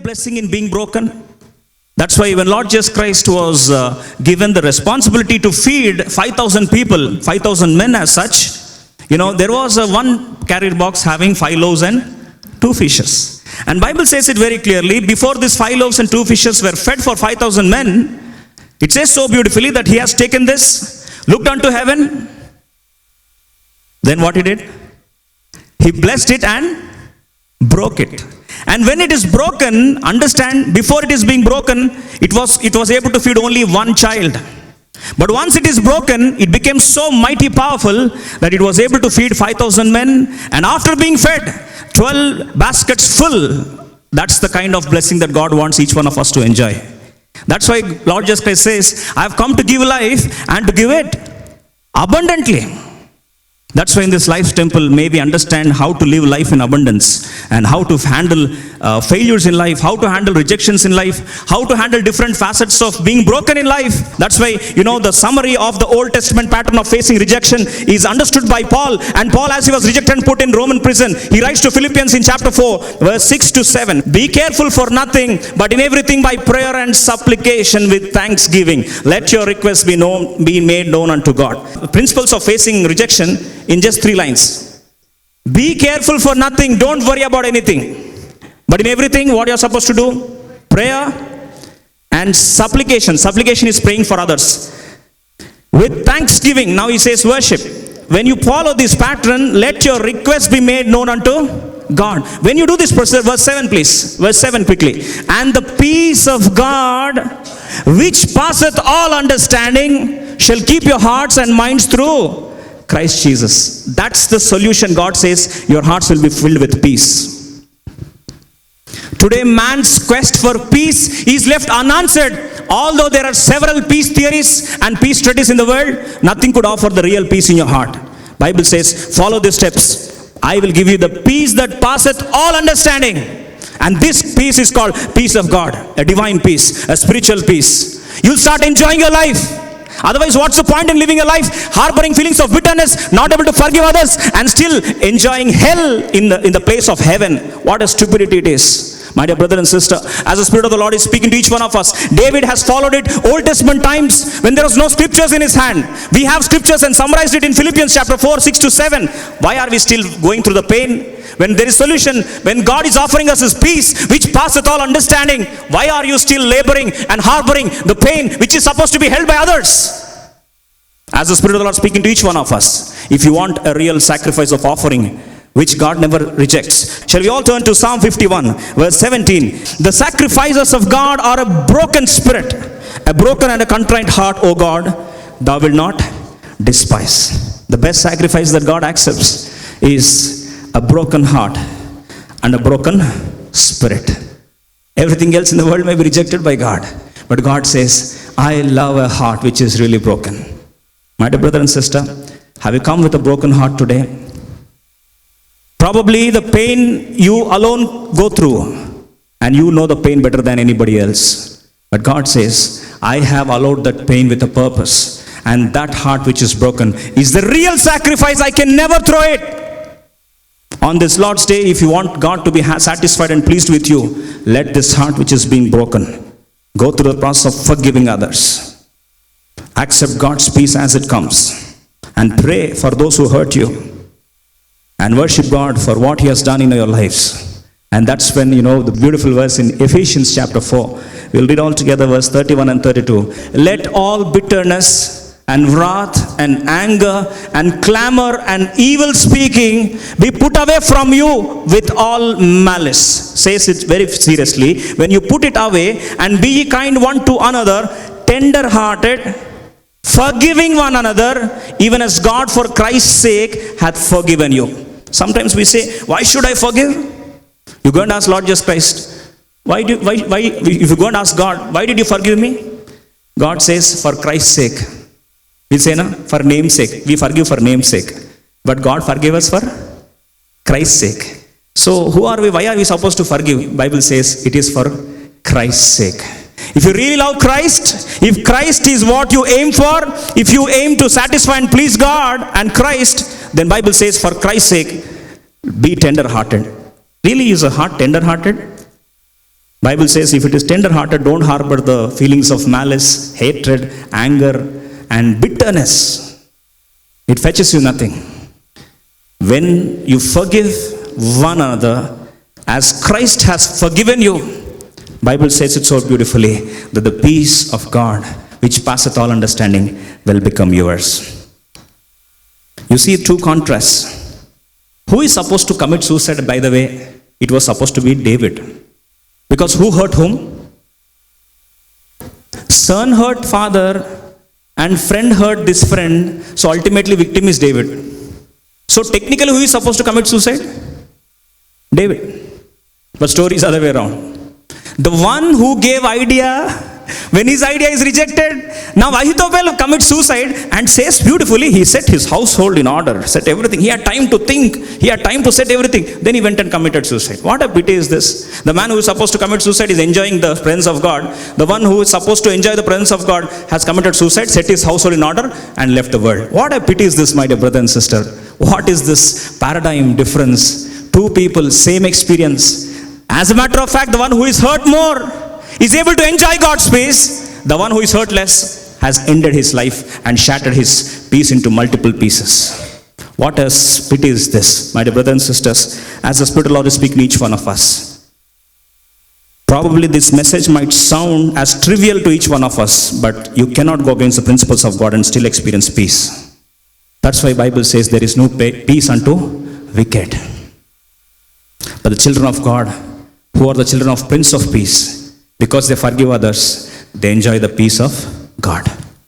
blessing in being broken? That's why when Lord Jesus Christ was given the responsibility to feed 5,000 people, 5,000 men as such, there was one carrier box having 5 loaves and 2 fishes. And Bible says it very clearly, before these 5 loaves and 2 fishes were fed for 5,000 men, it says so beautifully that he has taken this, looked unto heaven, then what he did? He blessed it and broke it. And when it is broken, understand, before it is being broken, it was able to feed only one child. But once it is broken, it became so mighty powerful that it was able to feed 5,000 men. And after being fed, 12 baskets full. That's the kind of blessing that God wants each one of us to enjoy. That's why Lord Jesus Christ says, I have come to give life and to give it abundantly. That's why in this Life's Temple, may we understand how to live life in abundance and how to handle failures in life, how to handle rejections in life, how to handle different facets of being broken in life. That's why, the summary of the Old Testament pattern of facing rejection is understood by Paul. And Paul, as he was rejected and put in Roman prison, he writes to Philippians in chapter 4, verse 6 to 7. Be careful for nothing, but in everything by prayer and supplication with thanksgiving. Let your requests be made known unto God. Principles of facing rejection in just 3 lines. Be careful for nothing. Don't worry about anything. But in everything, what you're supposed to do? Prayer and supplication. Supplication is praying for others. With thanksgiving. Now he says worship. When you follow this pattern, let your requests be made known unto God. When you do this, verse 7 please. Verse 7 quickly. And the peace of God, which passeth all understanding, shall keep your hearts and minds through Christ Jesus. That's the solution. God says your hearts will be filled with peace. Today man's quest for peace is left unanswered. Although there are several peace theories and peace studies in the world, nothing could offer the real peace in your heart. Bible says, follow these steps. I will give you the peace that passeth all understanding. And this peace is called peace of God, a divine peace, a spiritual peace. You'll start enjoying your life. Otherwise, what's the point in living a life harboring feelings of bitterness, not able to forgive others, and still enjoying hell in the place of heaven? What a stupidity it is. My dear brother and sister, as the Spirit of the Lord is speaking to each one of us, David has followed it Old Testament times when there was no scriptures in his hand. We have scriptures and summarized it in Philippians chapter 4, 6 to 7. Why are we still going through the pain? When there is solution, when God is offering us his peace, which passeth all understanding, why are you still laboring and harboring the pain which is supposed to be held by others? As the Spirit of the Lord is speaking to each one of us, if you want a real sacrifice of offering, which God never rejects. Shall we all turn to Psalm 51, verse 17. The sacrifices of God are a broken spirit, a broken and a contrite heart, O God, thou wilt not despise. The best sacrifice that God accepts is a broken heart and a broken spirit. Everything else in the world may be rejected by God, but God says, I love a heart which is really broken. My dear brother and sister, have you come with a broken heart today? Probably the pain you alone go through, and you know the pain better than anybody else. But God says, I have allowed that pain with a purpose, and that heart which is broken is the real sacrifice. I can never throw it. On this Lord's Day, if you want God to be satisfied and pleased with you, let this heart which is being broken go through the process of forgiving others. Accept God's peace as it comes, and pray for those who hurt you. And worship God for what he has done in your lives. And that's when, the beautiful verse in Ephesians chapter 4. We'll read all together verse 31 and 32. Let all bitterness and wrath and anger and clamor and evil speaking be put away from you with all malice. Says it very seriously. When you put it away, and be ye kind one to another, tender hearted, forgiving one another, even as God for Christ's sake hath forgiven you. Sometimes we say, why should I forgive? You go and ask Lord Jesus Christ, why? If you go and ask God, why did you forgive me? God says, for Christ's sake. We say, no, for name's sake. We forgive for name's sake. But God forgave us for Christ's sake. So who are we? Why are we supposed to forgive? Bible says it is for Christ's sake. If you really love Christ, if Christ is what you aim for, if you aim to satisfy and please God and Christ, then Bible says for Christ's sake, be tender-hearted. Really, is a heart tender-hearted? Bible says, if it is tender hearted, don't harbor the feelings of malice, hatred, anger, and bitterness. It fetches you nothing. When you forgive one another as Christ has forgiven you, Bible says it so beautifully, that the peace of God, which passeth all understanding, will become yours. You see two contrasts. Who is supposed to commit suicide, by the way? It was supposed to be David. Because who hurt whom? Son hurt father and friend hurt this friend. So ultimately victim is David. So technically who is supposed to commit suicide? David. But story is other way around. The one who gave idea, when his idea is rejected, now Ahithophel commits suicide and says beautifully, he set his household in order, set everything. He had time to think, he had time to set everything. Then he went and committed suicide. What a pity is this? The man who is supposed to commit suicide is enjoying the presence of God. The one who is supposed to enjoy the presence of God has committed suicide, set his household in order, and left the world. What a pity is this, my dear brother and sister? What is this paradigm difference? Two people, same experience. As a matter of fact, the one who is hurt more is able to enjoy God's peace. The one who is hurt less has ended his life and shattered his peace into multiple pieces. What a pity is this, my dear brothers and sisters, as the Spirit of the Lord is speaking to each one of us. Probably this message might sound as trivial to each one of us, but you cannot go against the principles of God and still experience peace. That's why the Bible says there is no peace unto wicked. But the children of God, who are the children of Prince of Peace, because they forgive others, they enjoy the peace of God.